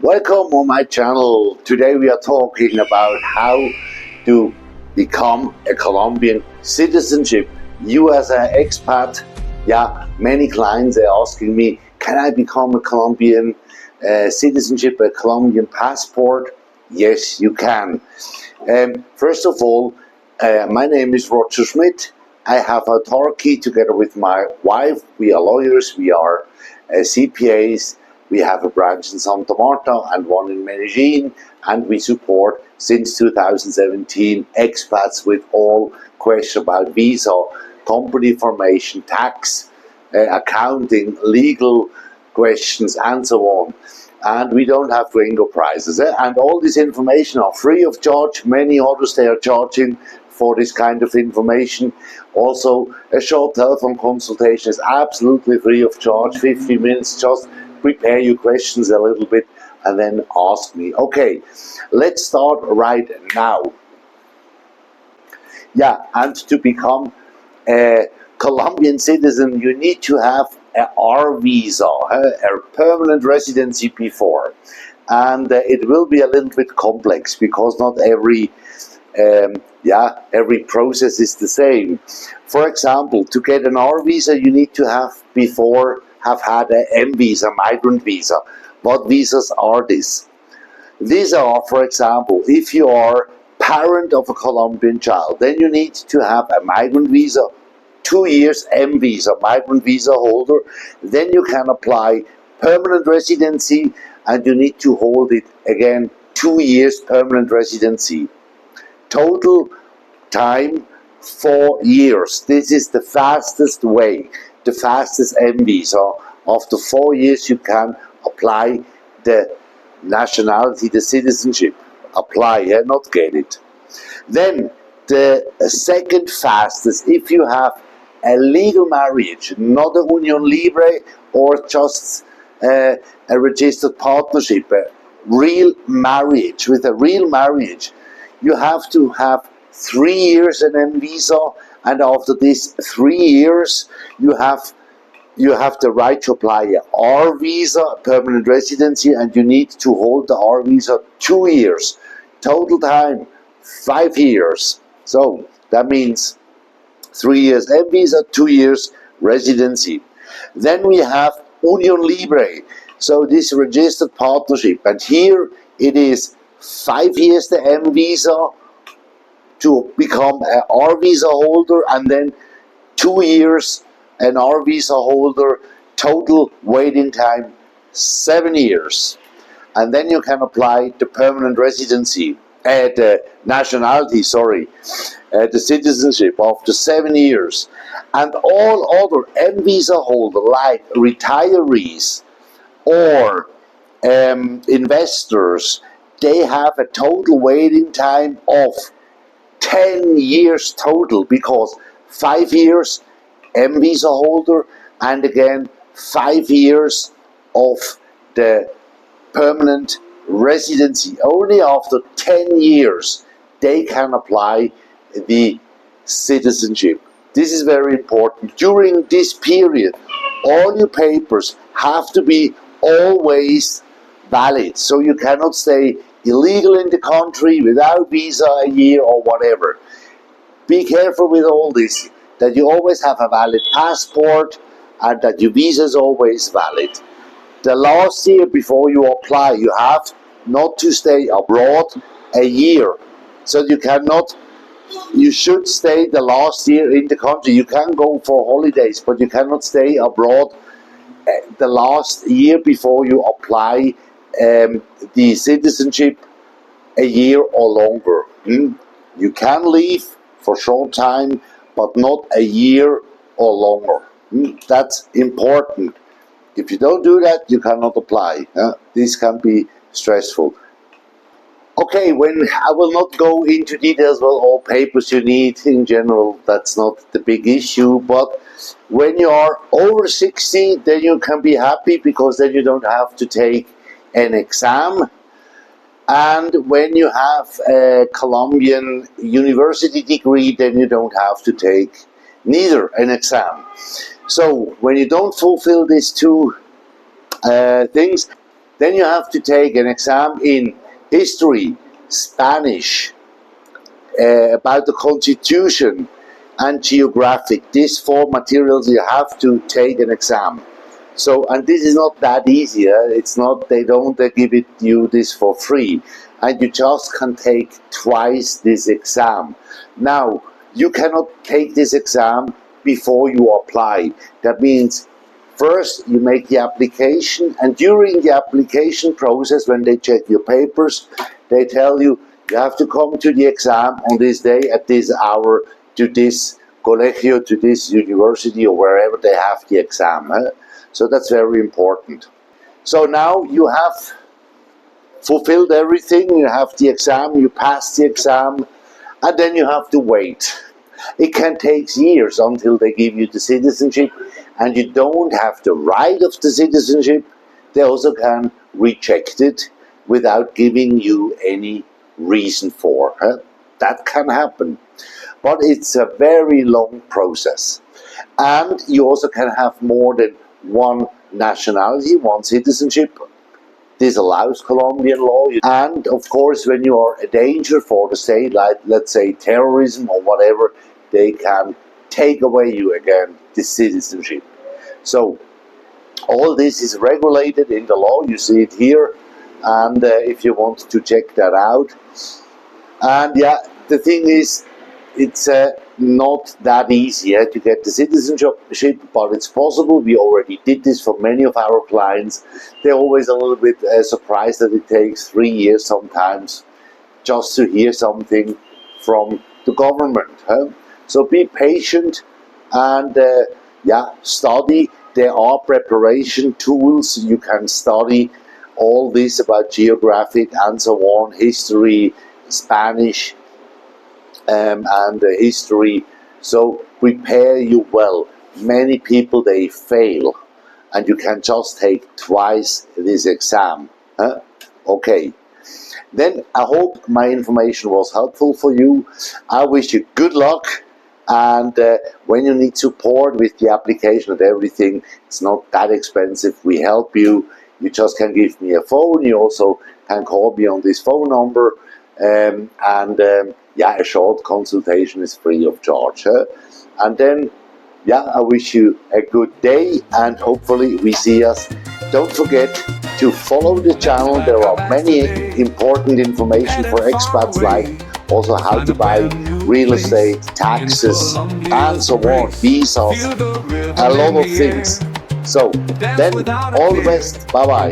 Welcome on my channel. Today we are talking about how to become a Colombian citizenship. You as an expat, many clients are asking me, can I become a Colombian citizenship, a Colombian passport? Yes, you can. First of all, my name is Schmidt. I have Autarchy together with my wife. We are lawyers, we are CPAs. We have a branch in Santa Marta and one in Medellín, and we support since 2017 expats with all questions about visa, company formation, tax, accounting, legal questions, and so on. And we don't have gringo prices. And all this information are free of charge. Many others, they are charging for this kind of information. Also, a short telephone consultation is absolutely free of charge, 50 minutes, just prepare your questions a little bit and then ask me. Okay, let's start right now. And to become a Colombian citizen, you need to have an R visa, a permanent residency before. And it will be a little bit complex because not every process is the same. For example, to get an R visa, you need to have had an M visa, migrant visa. What visas are these? These are, for example, if you are parent of a Colombian child, then you need to have a migrant visa, 2 years M visa, migrant visa holder. Then you can apply permanent residency and you need to hold it again 2 years permanent residency. Total time 4 years. This is the fastest way, the fastest M visa. After 4 years you can apply the nationality, the citizenship. Apply, not get it. Then the second fastest, if you have a legal marriage, not a union libre or just a registered partnership, a real marriage. With a real marriage, you have to have 3 years an M visa, and after these 3 years, you have the right to apply a R visa, permanent residency, and you need to hold the R visa 2 years. Total time 5 years. So that means 3 years M visa, 2 years residency. Then we have union libre. So this registered partnership, and here it is 5 years the M visa to become an R visa holder, and then 2 years an R visa holder. Total waiting time 7 years. And then you can apply the permanent residency, the nationality, the citizenship after 7 years. And all other M visa holders like retirees or investors, they have a total waiting time of 10 years total, because 5 years M visa holder and again 5 years of the permanent residency. Only after 10 years they can apply the citizenship. This is very important. During this period, all your papers have to be always valid. So you cannot stay illegal in the country without visa a year or whatever. Be careful with all this, that you always have a valid passport and that your visa is always valid. The last year before you apply, you have not to stay abroad a year. So you should stay the last year in the country. You can go for holidays, but you cannot stay abroad the last year before you apply the citizenship a year or longer. You can leave for short time, but not a year or longer. That's important. If you don't do that, you cannot apply. This can be stressful. Okay, I will not go into details about all papers you need in general. That's not the big issue. But when you are over 60, then you can be happy, because then you don't have to take an exam. And when you have a Colombian university degree, then you don't have to take neither an exam. So when you don't fulfill these two things, Then you have to take an exam in history, Spanish, about the constitution, and geographic. These 4 materials you have to take an exam. So, and this is not that easy. It's not, they don't give it you this for free. And you just can take twice this exam. Now, you cannot take this exam before you apply. That means first you make the application, and during the application process, when they check your papers, they tell you, you have to come to the exam on this day at this hour to this colegio, to this university, or wherever they have the exam. So that's very important. So now you have fulfilled everything, you have the exam, you pass the exam, and then you have to wait. It can take years until they give you the citizenship, and you don't have the right of the citizenship. They also can reject it without giving you any reason for. That can happen. But it's a very long process. And you also can have more than one nationality, one citizenship. This allows Colombian law. And of course, when you are a danger for the state, like let's say terrorism or whatever, they can take away you again the citizenship. So all this is regulated in the law. You see it here. And if you want to check that out. And yeah, the thing is, it's not that easy to get the citizenship, but it's possible. We already did this for many of our clients. They're always a little bit surprised that it takes 3 years sometimes just to hear something from the government. So be patient and study. There are preparation tools. You can study all this about geographic and so on, history, Spanish, and history. So prepare you well. Many people, they fail, and you can just take twice this exam. Okay. Then I hope my information was helpful for you. I wish you good luck. And when you need support with the application and everything, it's not that expensive. We help you. You just can give me a phone. You also can call me on this phone number. A short consultation is free of charge. And then, I wish you a good day, and hopefully we see us. Don't forget to follow the channel. There are many important information for expats, like also how to buy real estate, taxes, and so on, visas, a lot of things. So then, all the best. Bye bye.